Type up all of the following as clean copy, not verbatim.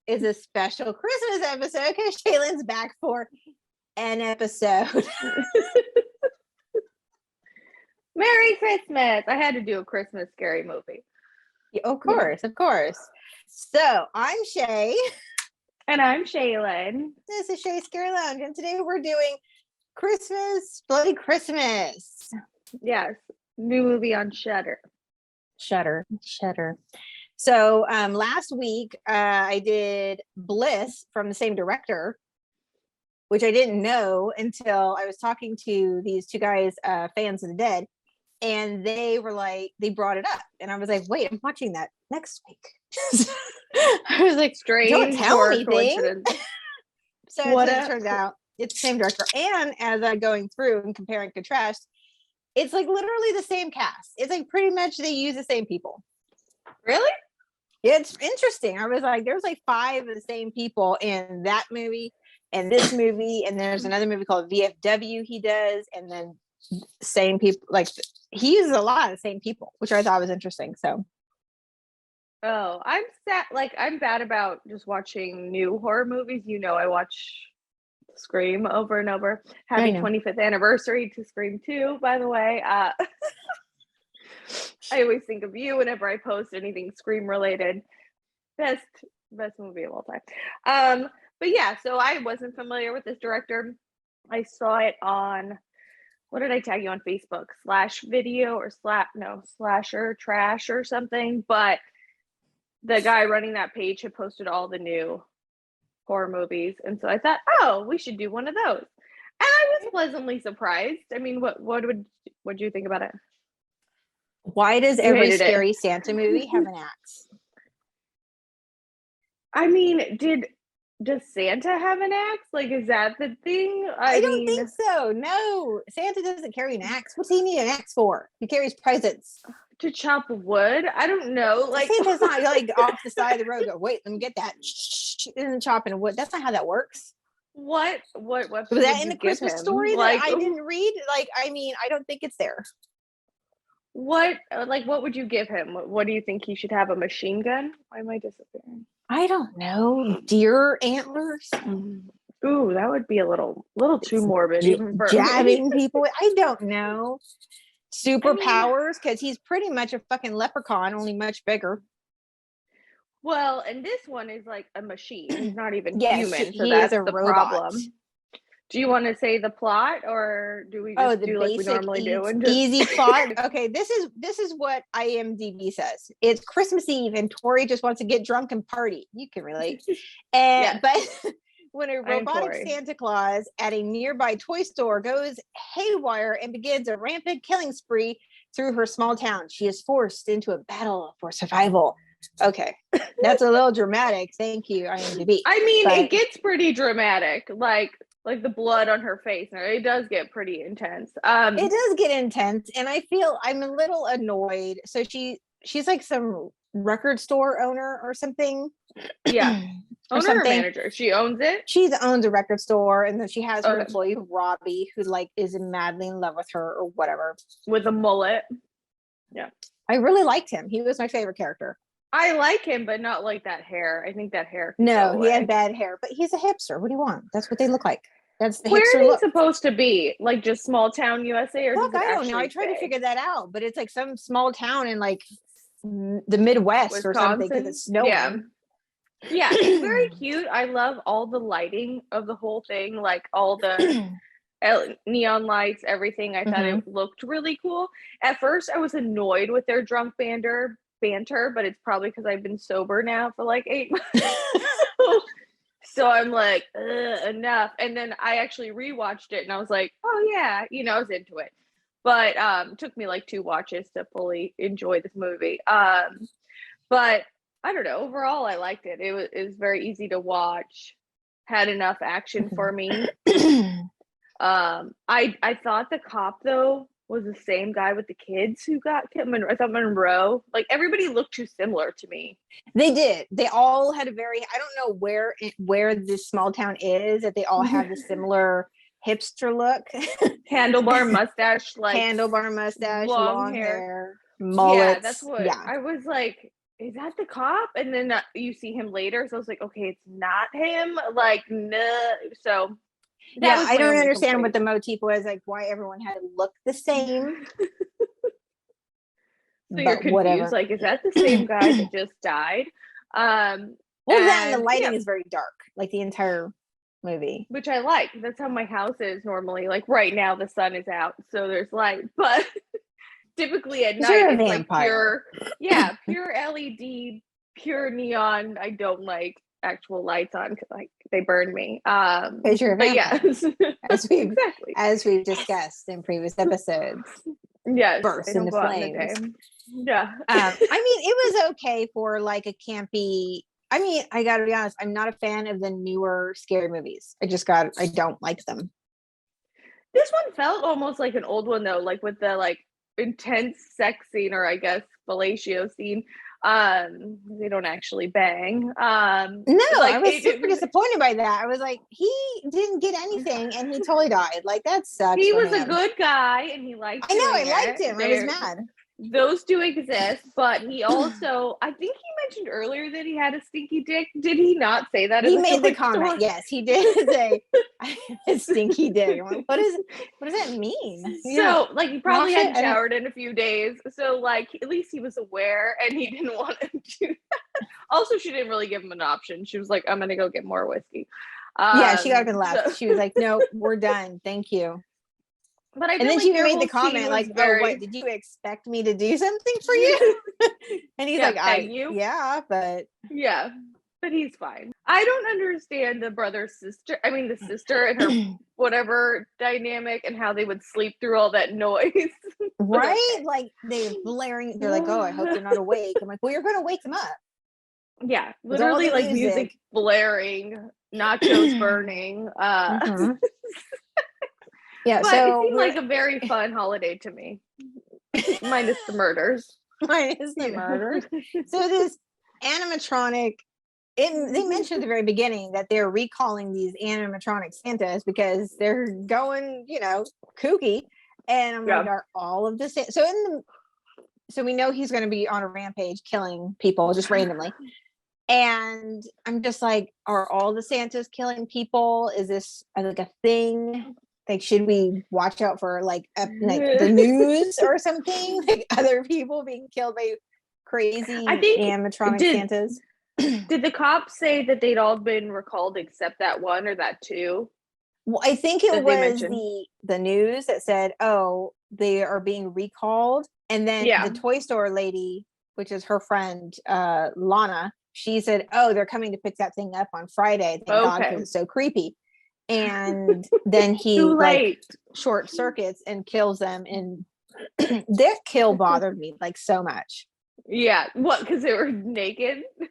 is a special Christmas episode because Shealyn's back for an episode. Merry Christmas. I had to do a Christmas scary movie. Of course. So I'm Shay. And I'm Shealyn. This is Shay Scary Lounge, and today we're doing Christmas, Bloody Christmas. Yes, new movie on Shudder. Shudder. So last week I did Bliss from the same director, which I didn't know until I was talking to these two guys, fans of the dead, and they were like, they brought it up, and I was like, wait, I'm watching that next week. I was like, Strange. don't tell anything. So it turns out it's the same director, and as I'm going through and compare and contrast, it's like literally the same cast. It's like pretty much they use the same people. Really? It's interesting. I was like, there's like 5 of the same people in that movie and this movie, and there's another movie called VFW he does, and then same people. Like he uses a lot of the same people, which I thought was interesting. So oh, I'm sad. Like, I'm bad about just watching new horror movies. You know, I watch Scream over and over. Happy 25th anniversary to Scream 2, by the way. I always think of you whenever I post anything Scream related. Best movie of all time. But yeah, so I wasn't familiar with this director. I saw it on, what did I tag you on Facebook? /video or slasher trash or something. But the guy running that page had posted all the new horror movies, and so I thought, oh, we should do one of those. And I was pleasantly surprised. I mean, what do you think about it? Why does every scary Santa movie have an axe? I mean, does Santa have an axe? Like, is that the thing? I don't think so. No, Santa doesn't carry an axe. What's he need an axe for? He carries presents. To chop wood? I don't know. Like, Santa's not like off the side of the road. Go, wait, let me get that. Isn't chopping wood. That's not how that works. What was that in the Christmas story that I didn't read? Like, I mean, I don't think it's there. What would you give him? What do you think he should have? A machine gun? Why am I disappearing? I don't know. Deer antlers. Ooh, that would be a little too morbid. Even for jabbing people. I don't know. Superpowers, because he's pretty much a fucking leprechaun, only much bigger. Well, and this one is like a machine. He's not even human, so he that's is a the robot. problem. Do you want to say the plot, or do we just do like we normally do? And easy plot. Okay, this is what IMDb says. It's Christmas Eve, and Tori just wants to get drunk and party. You can relate. And but when a robotic Santa Claus at a nearby toy store goes haywire and begins a rampant killing spree through her small town, she is forced into a battle for survival. Okay, that's a little dramatic. Thank you, IMDb. I mean, it gets pretty dramatic. Like the blood on her face. It does get pretty intense. It does get intense, and I feel I'm a little annoyed. So she's like some record store owner or something. Yeah. Owner or manager? She owns it? She owns a record store, and then she has her employee Robbie, who like is madly in love with her or whatever. With a mullet. Yeah. I really liked him. He was my favorite character. I like him, but not like that hair. I think that hair. No, he had bad hair, but he's a hipster. What do you want? That's what they look like. That's the Where hipster are they look. Supposed to be? Like just small town USA, or look, I don't know. I tried to figure that out, but it's like some small town in like the Midwest, Wisconsin, or something, because it's snowing. Yeah, it's very cute. I love all the lighting of the whole thing, like all the neon lights, everything. I thought it looked really cool. At first, I was annoyed with their drunk banter, but it's probably because I've been sober now for like 8 months. So I'm like, enough. And then I actually rewatched it, and I was like, oh yeah, I was into it. But it took me like 2 watches to fully enjoy this movie. But I don't know. Overall, I liked it. It was very easy to watch. Had enough action for me. I thought the cop though was the same guy with the kids who got killed. I thought Monroe. Like everybody looked too similar to me. They did. They all had a very. I don't know where this small town is. That they all have a similar hipster look. Handlebar mustache, long hair, mullet. Yeah, that's what I was like. is that the cop? And then you see him later. So I was like, okay, it's not him. Like, no. So yeah, I don't understand what the motif was, like why everyone had to look the same. So you're confused, whatever. Like, is that the same guy that just died? Well, then the lighting is very dark, like the entire movie, which I like. That's how my house is normally. Like right now, the sun is out, so there's light. But typically at night, it's like pure LED, pure neon. I don't like actual lights on because like they burn me. Because you're a vampire. Yes, as we've discussed in previous episodes. Yes, burst into flames. Yeah. I mean, it was okay for like a campy. I mean, I gotta be honest, I'm not a fan of the newer scary movies. I don't like them. This one felt almost like an old one though, like with the like intense sex scene, or I guess fellatio scene. They don't actually bang. No, like, I was super disappointed by that. I was like, he didn't get anything and he totally died. Like, that sucks. He was a good guy and he liked I know, I liked him. I was mad. Those two exist, but he also, I think he mentioned earlier that he had a stinky dick. Did he not say that? He made the comment. Yes, he did say a stinky dick. Like, what does that mean? So, like, he probably hadn't showered in a few days. So, like, at least he was aware and he didn't want to do that. Also, she didn't really give him an option. She was like, I'm going to go get more whiskey. Yeah, she got up and left. So. She was like, no, we're done. Thank you. But and then she made the comment like, "Oh, what did you expect me to do something for you?" And he's like, "Yeah, but he's fine." I don't understand the sister and her whatever dynamic and how they would sleep through all that noise. Right? Like they're blaring. They're like, "Oh, I hope they're not awake." I'm like, "Well, you're going to wake them up." Yeah, literally like music blaring, nachos burning. Yeah, but so it seemed like a very fun holiday to me. Minus the murders. So this animatronic, they mentioned at the very beginning that they're recalling these animatronic Santas because they're going, kooky. And I'm like, are all of this? So we know he's going to be on a rampage killing people just randomly. And I'm just like, are all the Santas killing people? Is this like a thing? Like, should we watch out for like the news or something? Like other people being killed by crazy animatronic Santas? Did the cops say that they'd all been recalled except that one or that two? Well, I think it was the news that said, oh, they are being recalled. And then the toy store lady, which is her friend, Lana, she said, oh, they're coming to pick that thing up on Friday. Thank God, because it's so creepy. And then he like short circuits and kills them, and their kill bothered me like so much. Yeah, what? Because they were naked? Not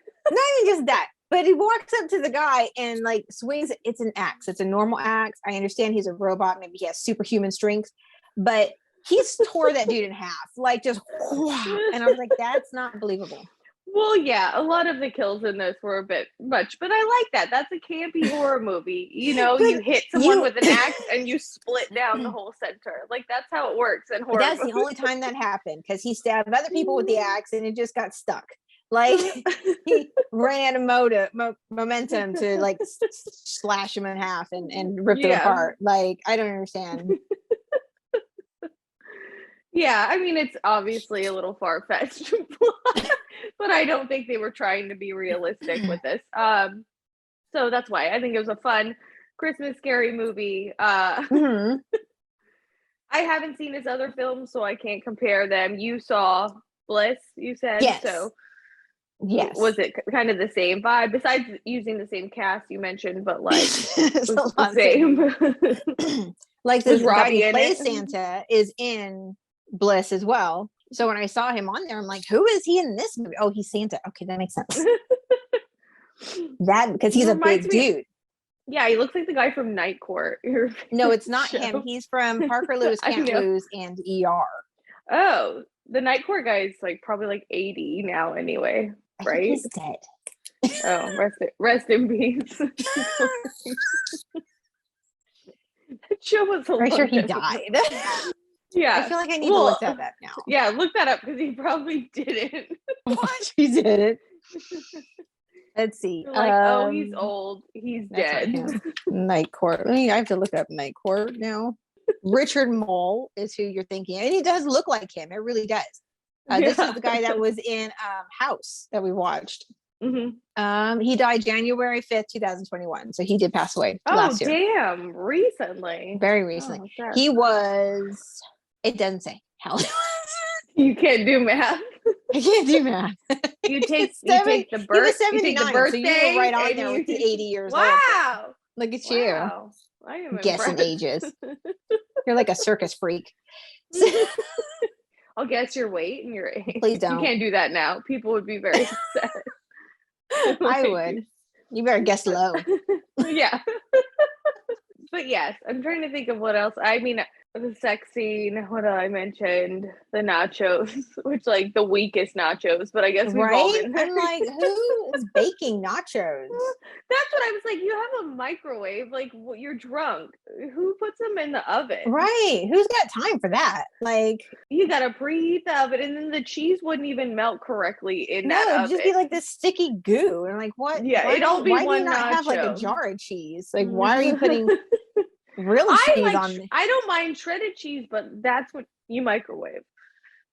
even just that, but he walks up to the guy and like swings. It's an axe. It's a normal axe. I understand he's a robot. Maybe he has superhuman strength, but he's tore that dude in half, like just. And I was like, that's not believable. Well, yeah, a lot of the kills in this were a bit much, but I like that. That's a campy horror movie. You hit someone with an axe and you split down the whole center. Like, that's how it works in horror movies. That's the only time that happened, because he stabbed other people with the axe and it just got stuck. Like, he ran out of momentum to like slash him in half and rip them apart. Like, I don't understand. Yeah, I mean, it's obviously a little far-fetched, but I don't think they were trying to be realistic with this. So that's why I think it was a fun Christmas scary movie. I haven't seen his other films, so I can't compare them. You saw Bliss, you said? Yes. So yes. Was it kind of the same vibe, besides using the same cast you mentioned, but like it's the same? Like this guy who plays Santa is in Bliss as well. So when I saw him on there, I'm like, who is he in this movie? Oh, he's Santa. Okay, that makes sense. That because he's a big dude. Yeah, he looks like the guy from Night Court. No, it's not him. He's from Parker Lewis Can't Lose and ER. Oh, the Night Court guy is like probably like 80 now anyway, right? He's dead. Oh, rest in peace. That show was pretty sure he died. Yeah. I feel like I need to look that up now. Yeah, look that up because he probably didn't. What? He didn't. Let's see. Like, he's old. He's dead. Night Court. I have to look up Night Court now. Richard Mole is who you're thinking. And he does look like him. It really does. This is the guy that was in House that we watched. Mm-hmm. He died January 5th, 2021. So he did pass away last year. Oh, damn. Recently. Very recently. He was, it doesn't say how old. You can't do math. I can't do math. You take the birth. He was 79, you take the birthday, so you were right on there with the 80 years old. Wow. Look at you. I am guessing ages. You're like a circus freak. I'll guess your weight and your age. Please don't. You can't do that now. People would be very upset. I would. You better guess low. Yeah. But yes, I'm trying to think of what else. I mean, the sex scene, what I mentioned, the nachos, which like the weakest nachos, but I guess we've all been there. I'm like, who is baking nachos? That's what I was like. You have a microwave, like you're drunk. Who puts them in the oven? Right. Who's got time for that? Like, you gotta preheat the oven, and then the cheese wouldn't even melt correctly in that oven. It'd just be like this sticky goo. And like, what? Yeah, it'd all be why one do you not nacho. Have like a jar of cheese? Like, why are you putting real cheese on? I don't mind shredded cheese, but that's what you microwave.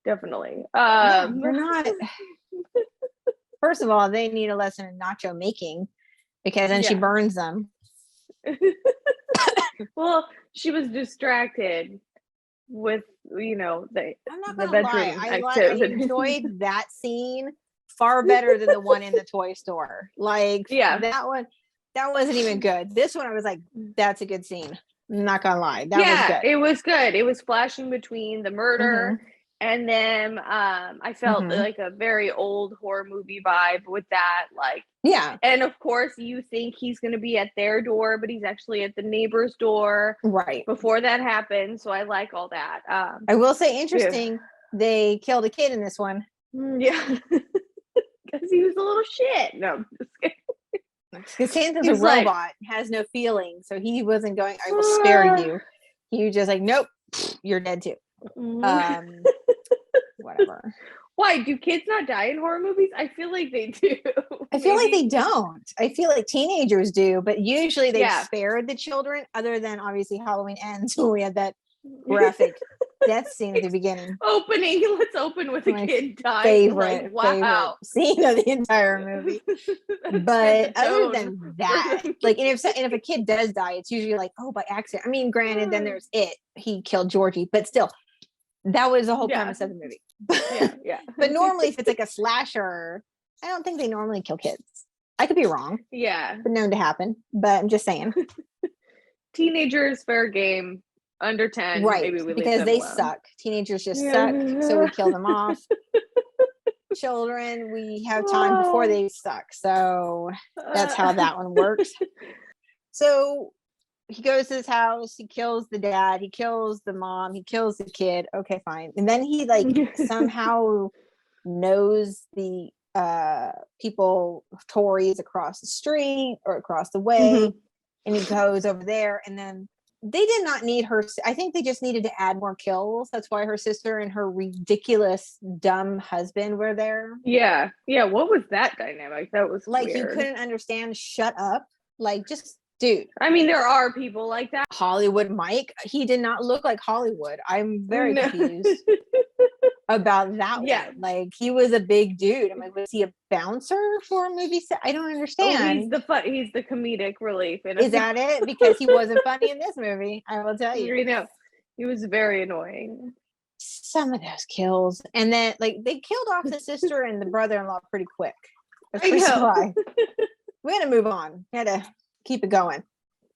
Definitely. You're not. First of all, they need a lesson in nacho making because then she burns them. Well, she was distracted with, I'm not gonna lie. I enjoyed that scene far better than the one in the toy store. Like, that wasn't even good. This one, I was like, that's a good scene. I'm not gonna lie. That was good. It was good. It was flashing between the murder and then I felt like a very old horror movie vibe with that. Like, and of course you think he's gonna be at their door, but he's actually at the neighbor's door right before that happens. So I like all that. I will say, interesting, they killed a kid in this one. Yeah. Because he was a little shit. No, I'm just kidding. Because Santa's a robot, has no feeling, so he wasn't going, I will spare you. He was just like, nope, you're dead too. Whatever. Why do kids not die in horror movies? I feel like they do. I feel like they don't. I feel like teenagers do, but usually they spared the children, other than obviously Halloween Ends when we had that graphic death scene at the beginning. Let's open with a kid dying. Favorite scene of the entire movie. But other than that, like, and if a kid does die, it's usually like, oh, by accident. I mean, granted, then there's he killed Georgie, but still, that was the whole premise of the movie. But normally, if it's like a slasher, I don't think they normally kill kids. I could be wrong. Yeah, but known to happen. But I'm just saying, teenagers fair game. Under 10, right? Maybe we because they suck. Teenagers just suck, so we kill them off. Children, we have time before they suck, so that's how that one works. So he goes to his house, he kills the dad, he kills the mom, he kills the kid. Okay, fine. And then he like somehow knows the people, Tories across the street or across the way, and he goes over there, and then they did not need her. I think they just needed to add more kills. That's why her sister and her ridiculous, dumb husband were there. Yeah. What was that dynamic? That was like weird. You couldn't understand. Shut up. Like, just dude. I mean, there are people like that. Hollywood Mike. He did not look like Hollywood. I'm very confused about that one. Like, he was a big dude. I'm like, was he a bouncer for a movie set? I don't understand. He's the comedic relief. Is that it? Because he wasn't funny in this movie. I will tell you. You know, he was very annoying. Some of those kills, and then like they killed off the sister and the brother-in-law pretty quick. That's pretty surprised. We had to move on. We had to keep it going.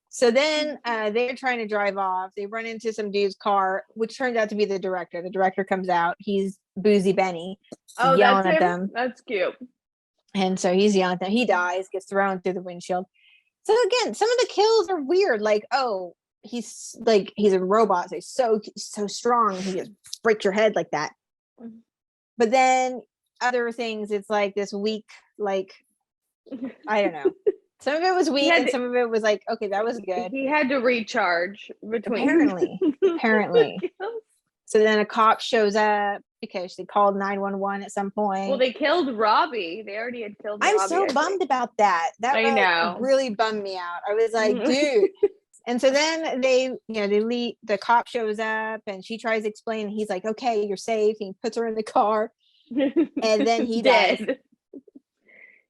So then they're trying to drive off. They run into some dude's car, which turns out to be the director. The director comes out. He's Boozy Benny, yelling at them. That's cute. And so he's yelling at them. He dies, gets thrown through the windshield. So again, some of the kills are weird. Like, oh, he's a robot. So he's so strong. He just breaks your head like that. But then other things, it's like this weak, like, I don't know. Some of it was weak and some of it was like, okay, that was good. He had to recharge between. Apparently. So So then a cop shows up because they called 911 at some point. Well, they killed Robbie. They already had killed I'm Robbie. so bummed about that. That I know. really bummed me out. I was like, dude. And so then they leave, the cop shows up and she tries to explain. He's like, okay, you're safe. And he puts her in the car. And then he dies.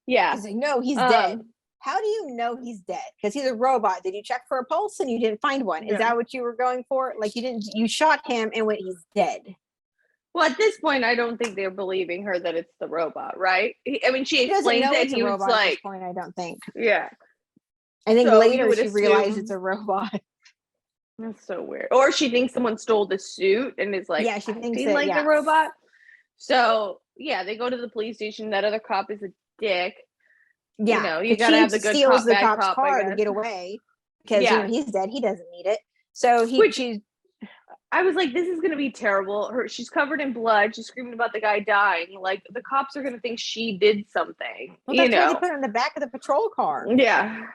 Yeah. He's like, no, he's dead. How do you know he's dead? Because he's a robot. Did you check for a pulse and you didn't find one? Is that what you were going for? Like you shot him and went, he's dead. Well, at this point, I don't think they're believing her that it's the robot, right? I mean, she explains it and he was like, at this point, I don't think. Yeah. I think later she realized it's a robot. That's so weird. Or she thinks someone stole the suit and is like, she thinks the robot. So yeah, they go to the police station. That other cop is a dick. Yeah, you gotta have the good cop, bad cop's cop, car to get away because he's dead. He doesn't need it. So I was like, this is gonna be terrible. She's covered in blood. She's screaming about the guy dying. Like the cops are gonna think she did something. Well, that's why they put her in the back of the patrol car. Yeah.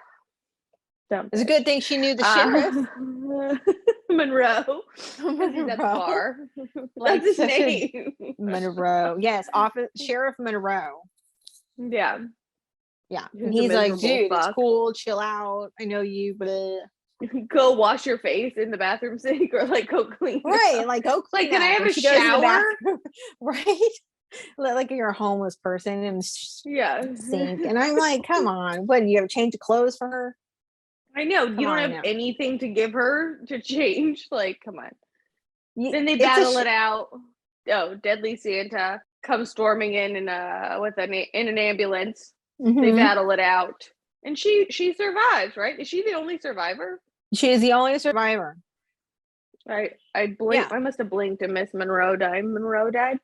It's a good thing she knew the sheriff. Monroe. He's at the bar. That's his name. Monroe. Yes, Sheriff Monroe. Yeah. Yeah. And he's like, dude, it's cool. Chill out. I know you, but go wash your face in the bathroom sink or like go clean. Right. Like go clean. Like, can I have a shower? Right. Like you're a homeless person and sink. And I'm like, come on. What, do you have a change of clothes for her? I know. You don't have anything to give her to change. Like, come on. Then they battle it out. Oh, Deadly Santa comes storming in an ambulance. Mm-hmm. They battle it out. And she survives, right? Is she the only survivor? She is the only survivor. Right. I blinked. I must have blinked and Miss Monroe died. Monroe died?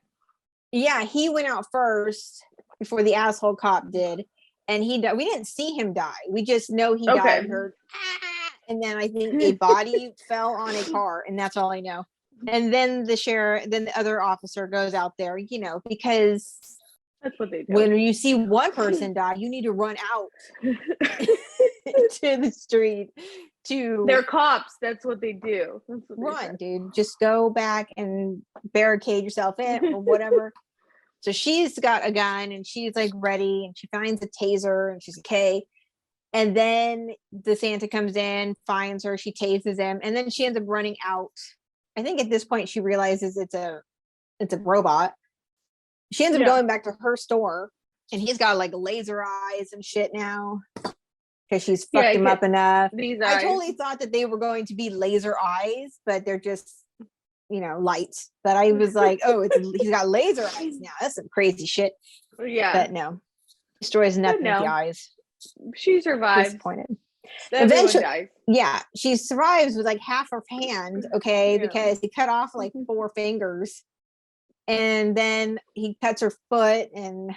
Yeah, he went out first before the asshole cop did. And he died. We didn't see him die. We just know he died. Heard, and then I think a body fell on a car, and that's all I know. And then the other officer goes out there, because that's what they do. When you see one person die, you need to run out to the street. They're cops. That's what they do. Run, dude. Just go back and barricade yourself in or whatever. So she's got a gun and she's like ready and she finds a taser and she's okay. And then the Santa comes in, finds her, she tases him, and then she ends up running out. I think at this point she realizes it's a robot. She ends up going back to her store and he's got like laser eyes and shit now because she's fucked him up enough. I totally thought that they were going to be laser eyes, but they're just lights. But I was like, oh, he's got laser eyes now. That's some crazy shit. Yeah. But no. Destroys nothing with the eyes. She survives. Disappointed. Eventually dies. Yeah. She survives with like half her hand, because he cut off like 4 fingers. And then he cuts her foot and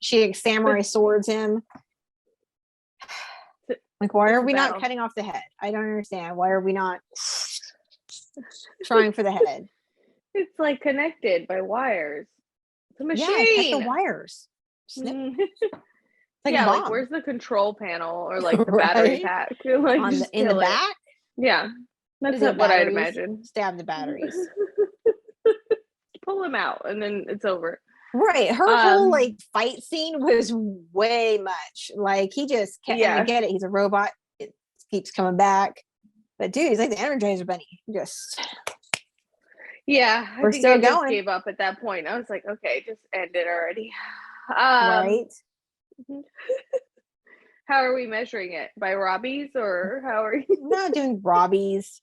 she samurai swords him. Like, why are we not cutting off the head? I don't understand. Why are we not trying for the head? It's like connected by wires. It's a machine. Yeah, cut the wires. Snip. Like where's the control panel or like the battery pack? Like in the back? Yeah. That's what I'd imagine. Stab the batteries. Pull him out and then it's over. Right. Her whole like fight scene was way much. Like he just can't get it. He's a robot. It keeps coming back. But dude, he's like the Energizer Bunny. Just we're still going. Just gave up at that point. I was like, okay, just end it already. Right. How are we measuring it? By Robbie's or how are you? Not doing Robbie's.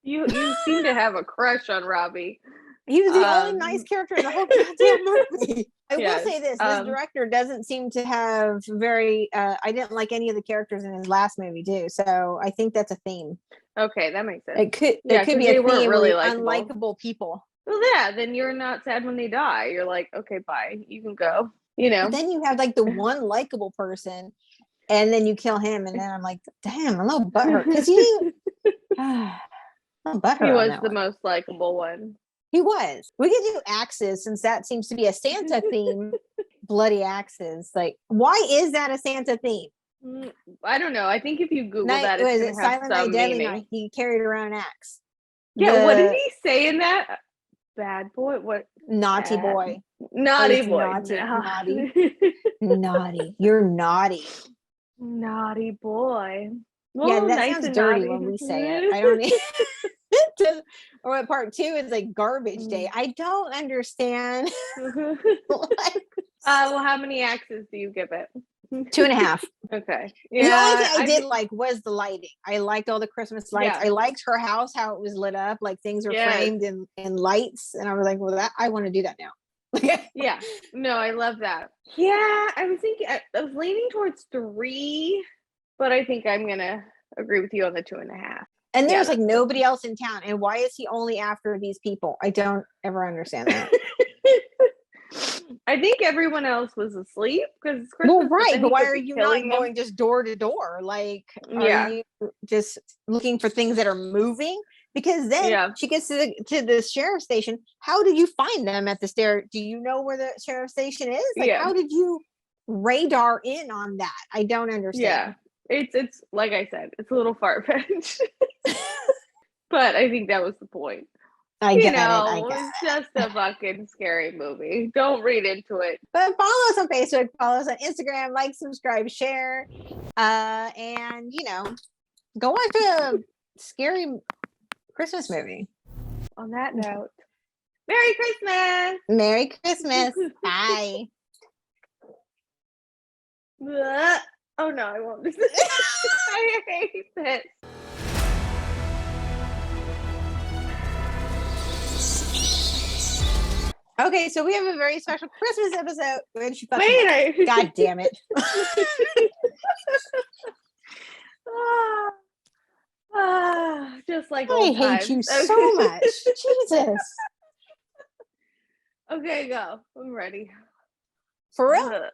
You seem to have a crush on Robbie. He was the only nice character in the whole goddamn movie. I will say this director doesn't seem to have very I didn't like any of the characters in his last movie too, so I think that's a theme. Okay, that makes sense. It could be a theme really unlikable people. Well, then you're not sad when they die. You're like, okay, bye, you can go. But then you have like the one likable person and then you kill him and then I'm like, damn, I'm a little butthurt because he was the most likable one. He was. We could do axes since that seems to be a Santa theme. Bloody axes. Like, why is that a Santa theme? I don't know. I think if you Google that, it's going to have some meaning. He carried around an axe. Yeah, what did he say in that? Bad boy? What? Naughty boy. Naughty boy. Naughty. You're naughty. Naughty boy. Well, yeah, that nice sounds dirty naughty. When we say it. I don't need or what part 2 is like garbage day. I don't understand. Well, how many axes do you give it? 2.5. Okay. Yeah. The only thing I did like was the lighting. I liked all the Christmas lights. Yeah. I liked her house, how it was lit up, like things were framed in lights. And I was like, well, that I want to do that now. Yeah. No, I love that. Yeah. I was thinking, I was leaning towards 3, but I think I'm going to agree with you on the 2.5. And there's like nobody else in town. And why is he only after these people? I don't ever understand that. I think everyone else was asleep because it's Christmas. Well, right, but why are you not going just door to door? Like, are you just looking for things that are moving? Because then she gets to the sheriff's station. How did you find them at the stair? Do you know where the sheriff's station is? Like, how did you radar in on that? I don't understand. Yeah, it's like I said, it's a little far-fetched, but I think that was the point. I get it. It's just a fucking scary movie. Don't read into it. But follow us on Facebook, follow us on Instagram, like, subscribe, share, and go watch a scary Christmas movie. On that note, Merry Christmas! Merry Christmas! Bye. Oh no, I won't. I hate this. Okay, so we have a very special Christmas episode. Wait, God damn it. Just like I hate you so much. Jesus. Okay, go. I'm ready. For real?